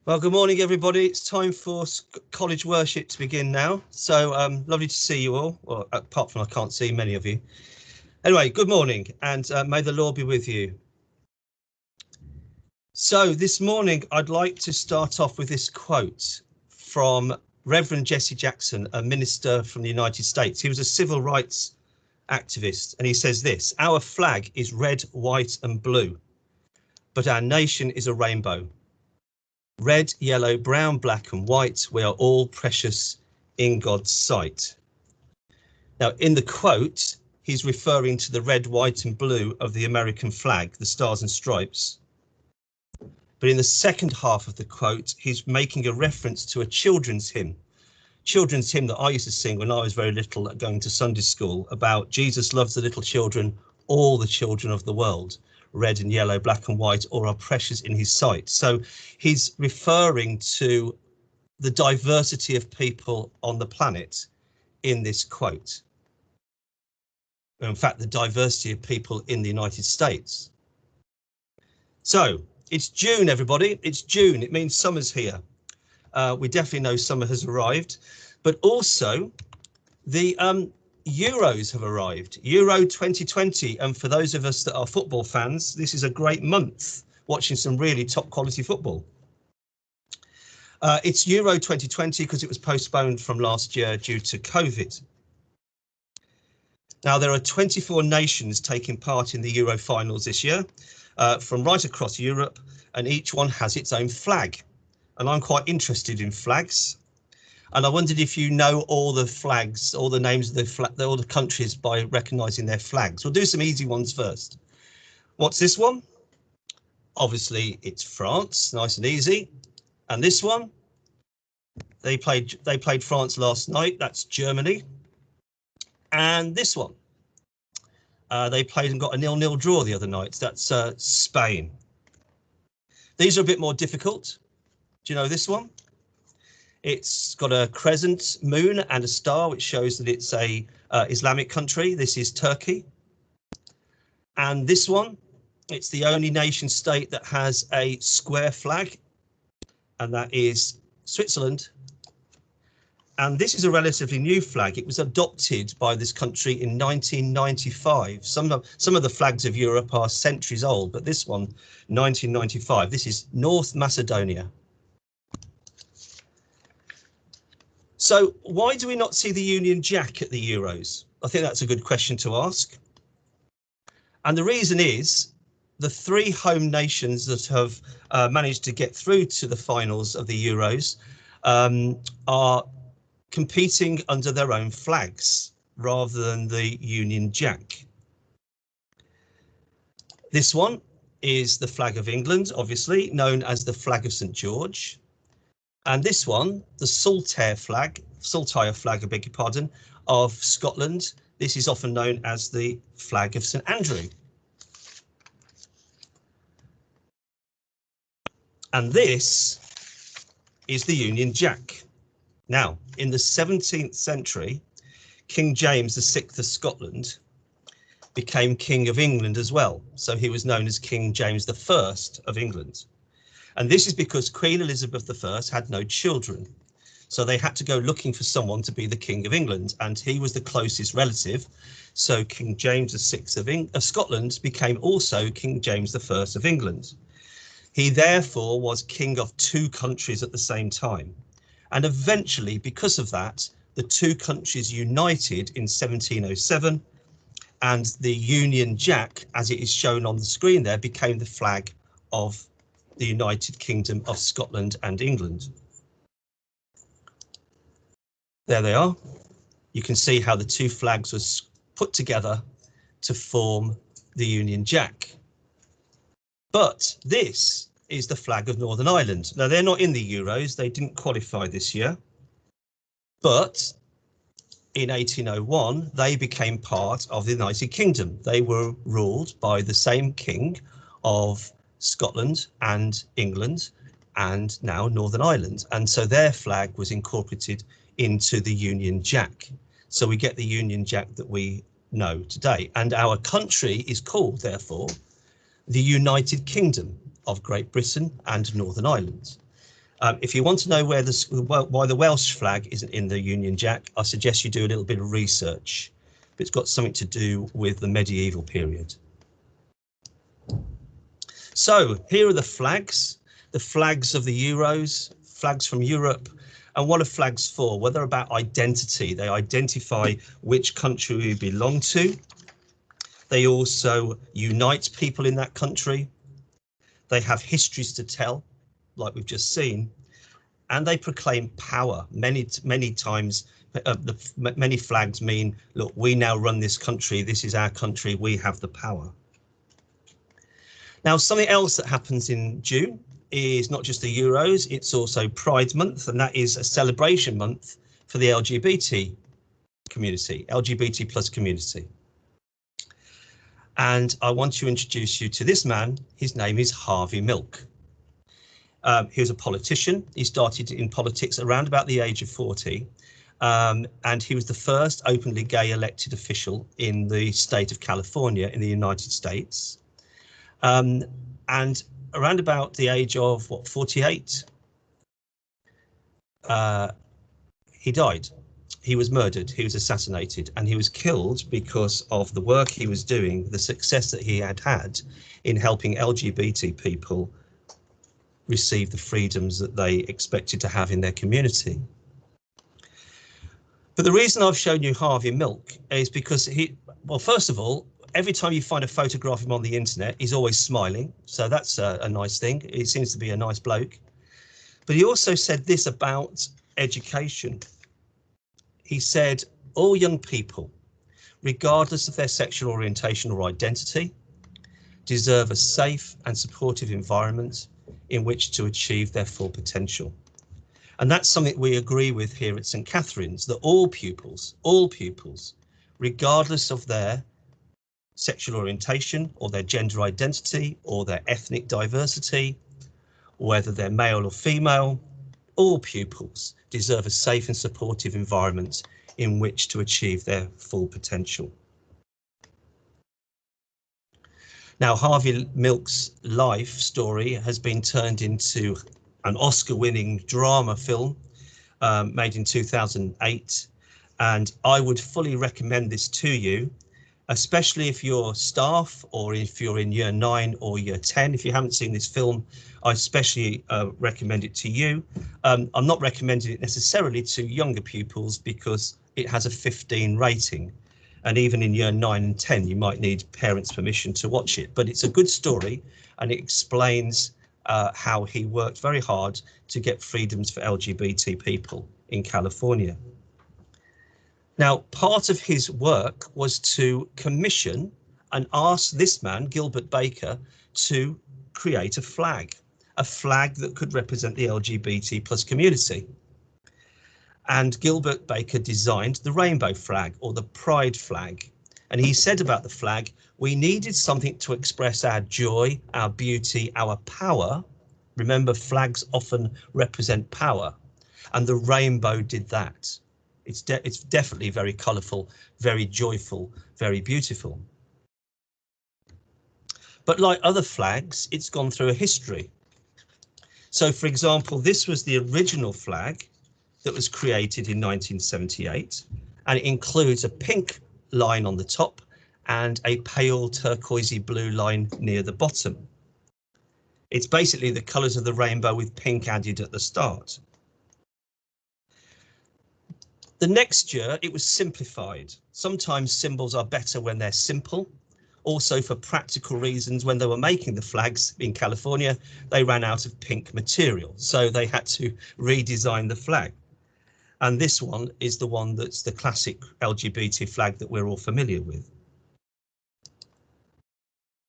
Well, good morning, everybody. It's time for college worship to begin now. So lovely to see you all. Well, apart from I can't see many of you. Anyway, good morning, and may the Lord be with you. So this morning, I'd like to start off with this quote from Reverend Jesse Jackson, a minister from the United States. He was a civil rights activist, and he says this: "Our flag is red, white, and blue, but our nation is a rainbow. Red, yellow, brown, black and white, we are all precious in God's sight." Now, in the quote, he's referring to the red, white and blue of the American flag, the stars and stripes. But in the second half of the quote, he's making a reference to a children's hymn that I used to sing when I was very little, going to Sunday school, about Jesus loves the little children, all the children of the world. Red and yellow, black and white, all are precious in his sight. So he's referring to the diversity of people on the planet in this quote. In fact, the diversity of people in the United States. So it's June, everybody. It's June. It means summer's here. We definitely know summer has arrived, but also the Euros have arrived. Euro 2020, and for those of us that are football fans, this is a great month watching some really top quality football. It's Euro 2020 because it was postponed from last year due to COVID. Now, there are 24 nations taking part in the Euro finals this year, from right across Europe, and each one has its own flag. And I'm quite interested in flags. And I wondered if you know all the flags, all the names of all the countries by recognising their flags. We'll do some easy ones first. What's this one? Obviously, it's France, nice and easy. And this one, they played France last night. That's Germany. And this one, they played and got a 0-0 draw the other night. That's Spain. These are a bit more difficult. Do you know this one? It's got a crescent moon and a star, which shows that it's a Islamic country. This is Turkey. And this one, it's the only nation state that has a square flag, and that is Switzerland. And this is a relatively new flag. It was adopted by this country in 1995. Some of the flags of Europe are centuries old, but this one, 1995. This is North Macedonia. So why do we not see the Union Jack at the Euros? I think that's a good question to ask. And the reason is the three home nations that have managed to get through to the finals of the Euros are competing under their own flags rather than the Union Jack. This one is the flag of England, obviously, known as the flag of St. George. And this one, the Saltire flag, I beg your pardon, of Scotland. This is often known as the flag of St. Andrew. And this is the Union Jack. Now, in the 17th century, King James VI of Scotland became King of England as well. So he was known as King James I of England. And this is because Queen Elizabeth I had no children. So they had to go looking for someone to be the King of England, and he was the closest relative. So King James VI of Scotland became also King James I of England. He therefore was king of two countries at the same time. And eventually, because of that, the two countries united in 1707, and the Union Jack, as it is shown on the screen there, became the flag of the United Kingdom of Scotland and England. There they are. You can see how the two flags was put together to form the Union Jack. But this is the flag of Northern Ireland. Now, they're not in the Euros. They didn't qualify this year. But in 1801, they became part of the United Kingdom. They were ruled by the same king of Scotland and England, and now Northern Ireland. And so their flag was incorporated into the Union Jack. So we get the Union Jack that we know today. And our country is called, therefore, the United Kingdom of Great Britain and Northern Ireland. If you want to know why the Welsh flag isn't in the Union Jack, I suggest you do a little bit of research. It's got something to do with the medieval period. So here are the flags of the Euros, flags from Europe. And what are flags for? Well, they're about identity. They identify which country we belong to. They also unite people in that country. They have histories to tell, like we've just seen, and they proclaim power. Many times, many flags mean, look, we now run this country. This is our country. We have the power. Now, something else that happens in June is not just the Euros, it's also Pride Month, and that is a celebration month for the LGBT community, LGBT plus community. And I want to introduce you to this man. His name is Harvey Milk. He was a politician. He started in politics around about the age of 40. And he was the first openly gay elected official in the state of California in the United States. And around about the age of 48, he died. He was murdered, he was assassinated, and he was killed because of the work he was doing, the success that he had in helping LGBT people receive the freedoms that they expected to have in their community. But the reason I've shown you Harvey Milk is because well, first of all, every time you find a photograph of him on the internet, he's always smiling. So that's a nice thing. He seems to be a nice bloke. But he also said this about education. He said, all young people, regardless of their sexual orientation or identity, deserve a safe and supportive environment in which to achieve their full potential. And that's something we agree with here at St. Catherine's, that all pupils, regardless of their sexual orientation or their gender identity or their ethnic diversity, whether they're male or female, all pupils deserve a safe and supportive environment in which to achieve their full potential. Now, Harvey Milk's life story has been turned into an Oscar-winning drama film made in 2008, and I would fully recommend this to you, especially if you're staff or if you're in year 9 or year 10. If you haven't seen this film, I especially recommend it to you. I'm not recommending it necessarily to younger pupils because it has a 15 rating. And even in year 9 and 10, you might need parents' permission to watch it. But it's a good story, and it explains how he worked very hard to get freedoms for LGBT people in California. Now, part of his work was to commission and ask this man, Gilbert Baker, to create a flag that could represent the LGBT plus community. And Gilbert Baker designed the rainbow flag, or the pride flag. And he said about the flag, we needed something to express our joy, our beauty, our power. Remember, flags often represent power, and the rainbow did that. It's definitely very colourful, very joyful, very beautiful. But like other flags, it's gone through a history. So, for example, this was the original flag that was created in 1978, and it includes a pink line on the top and a pale turquoisey blue line near the bottom. It's basically the colours of the rainbow with pink added at the start. The next year, it was simplified. Sometimes symbols are better when they're simple. Also, for practical reasons, when they were making the flags in California, they ran out of pink material, so they had to redesign the flag. And this one is the one that's the classic LGBT flag that we're all familiar with.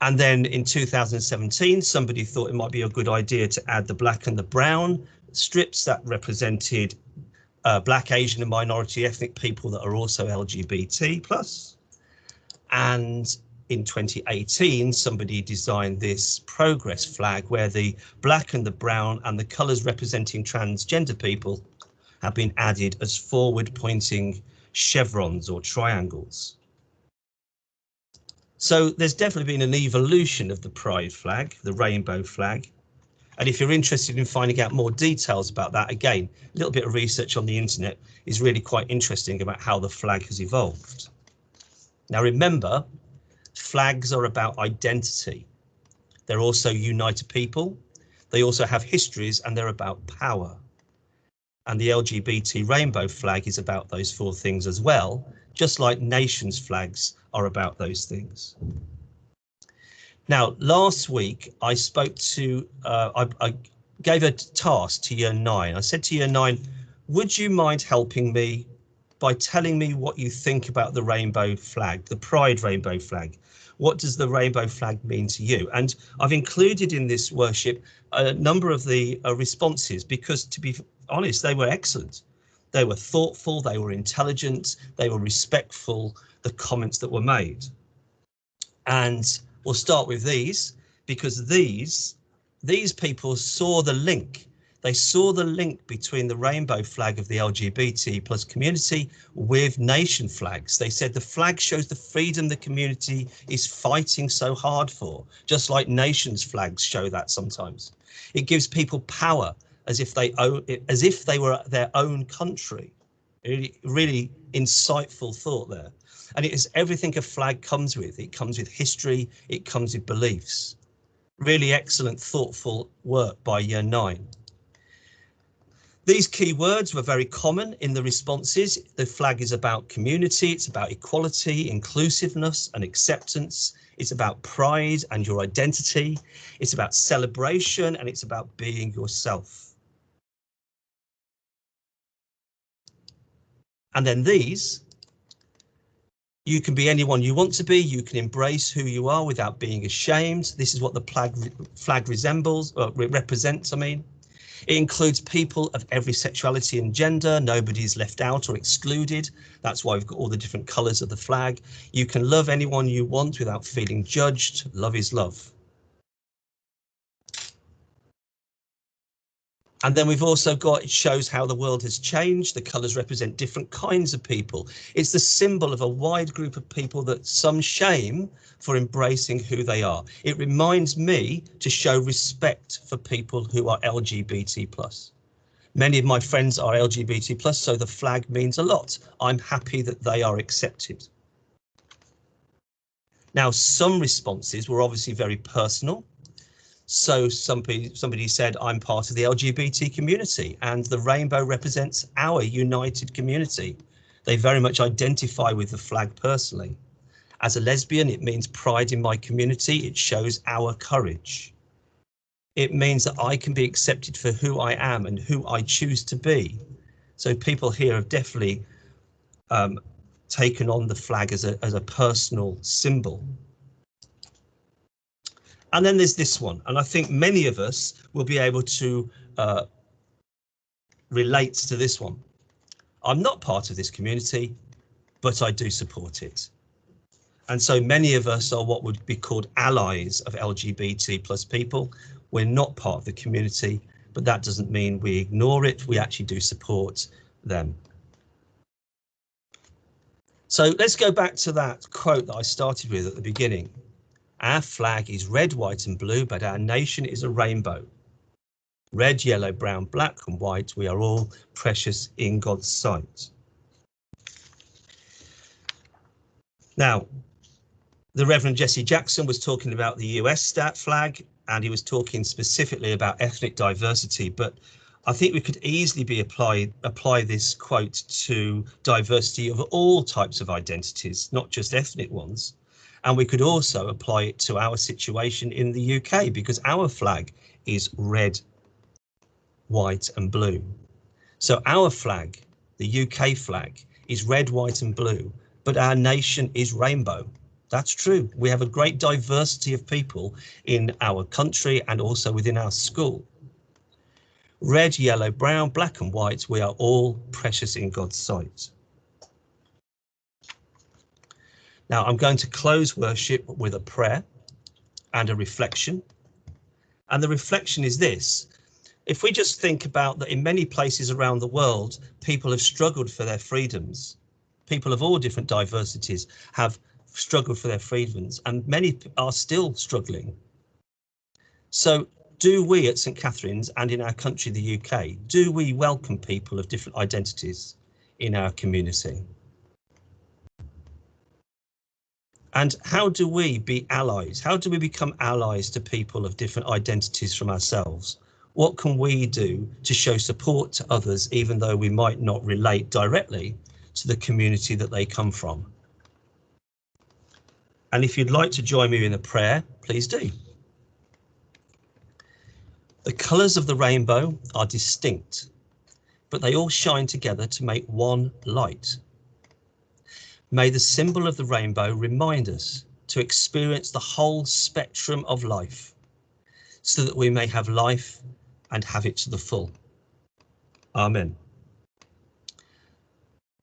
And then in 2017, somebody thought it might be a good idea to add the black and the brown strips that represented Black, Asian and minority ethnic people that are also LGBT plus. And in 2018, somebody designed this progress flag where the black and the brown and the colours representing transgender people have been added as forward pointing chevrons or triangles. So there's definitely been an evolution of the pride flag, the rainbow flag. And if you're interested in finding out more details about that, again, a little bit of research on the internet is really quite interesting about how the flag has evolved. Now, remember, flags are about identity. They're also unite a people. They also have histories, and they're about power. And the LGBT rainbow flag is about those four things as well, just like nations' flags are about those things. Now, last week I spoke to, I gave a task to Year 9. I said to Year 9, would you mind helping me by telling me what you think about the rainbow flag, the Pride rainbow flag? What does the rainbow flag mean to you? And I've included in this worship a number of the responses because, to be honest, they were excellent. They were thoughtful, they were intelligent, they were respectful, the comments that were made. And we'll start with these, because these people saw the link. They saw the link between the rainbow flag of the LGBT plus community with nation flags. They said the flag shows the freedom the community is fighting so hard for, just like nations flags show that sometimes. It gives people power as if they were their own country. Really insightful thought there. And it is everything a flag comes with. It comes with history, it comes with beliefs. Really excellent, thoughtful work by Year 9. These key words were very common in the responses. The flag is about community, it's about equality, inclusiveness and acceptance. It's about pride and your identity. It's about celebration, and it's about being yourself. And then these, you can be anyone you want to be. You can embrace who you are without being ashamed. This is what the flag represents. It includes people of every sexuality and gender. Nobody's left out or excluded. That's why we've got all the different colours of the flag. You can love anyone you want without feeling judged. Love is love. And then we've also got, it shows how the world has changed. The colours represent different kinds of people. It's the symbol of a wide group of people that some shame for embracing who they are. It reminds me to show respect for people who are LGBT+. Many of my friends are LGBT+, so the flag means a lot. I'm happy that they are accepted. Now, some responses were obviously very personal. So somebody said, I'm part of the LGBT community and the rainbow represents our united community. They very much identify with the flag personally. As a lesbian, it means pride in my community. It shows our courage. It means that I can be accepted for who I am and who I choose to be. So people here have definitely taken on the flag as a personal symbol. And then there's this one, and I think many of us will be able to relate to this one. I'm not part of this community, but I do support it. And so many of us are what would be called allies of LGBT+ people. We're not part of the community, but that doesn't mean we ignore it. We actually do support them. So let's go back to that quote that I started with at the beginning. Our flag is red, white and blue, but our nation is a rainbow. Red, yellow, brown, black and white, we are all precious in God's sight. Now, the Reverend Jesse Jackson was talking about the US stat flag, and he was talking specifically about ethnic diversity, but I think we could easily apply this quote to diversity of all types of identities, not just ethnic ones. And we could also apply it to our situation in the UK, because our flag is red, white and blue. So our flag, the UK flag, is red, white and blue, but our nation is rainbow. That's true. We have a great diversity of people in our country and also within our school. Red, yellow, brown, black and white, we are all precious in God's sight. Now, I'm going to close worship with a prayer and a reflection. And the reflection is this. If we just think about that in many places around the world, people have struggled for their freedoms. People of all different diversities have struggled for their freedoms, and many are still struggling. So Do we at St Catherine's and in our country, the UK, do we welcome people of different identities in our community? And how do we be allies? How do we become allies to people of different identities from ourselves? What can we do to show support to others, even though we might not relate directly to the community that they come from? And if you'd like to join me in a prayer, please do. The colours of the rainbow are distinct, but they all shine together to make one light. May the symbol of the rainbow remind us to experience the whole spectrum of life, so that we may have life and have it to the full. Amen.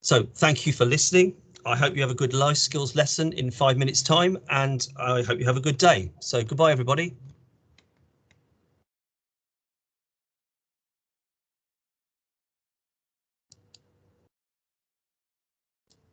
So thank you for listening. I hope you have a good life skills lesson in 5 minutes time, and I hope you have a good day. So goodbye, everybody.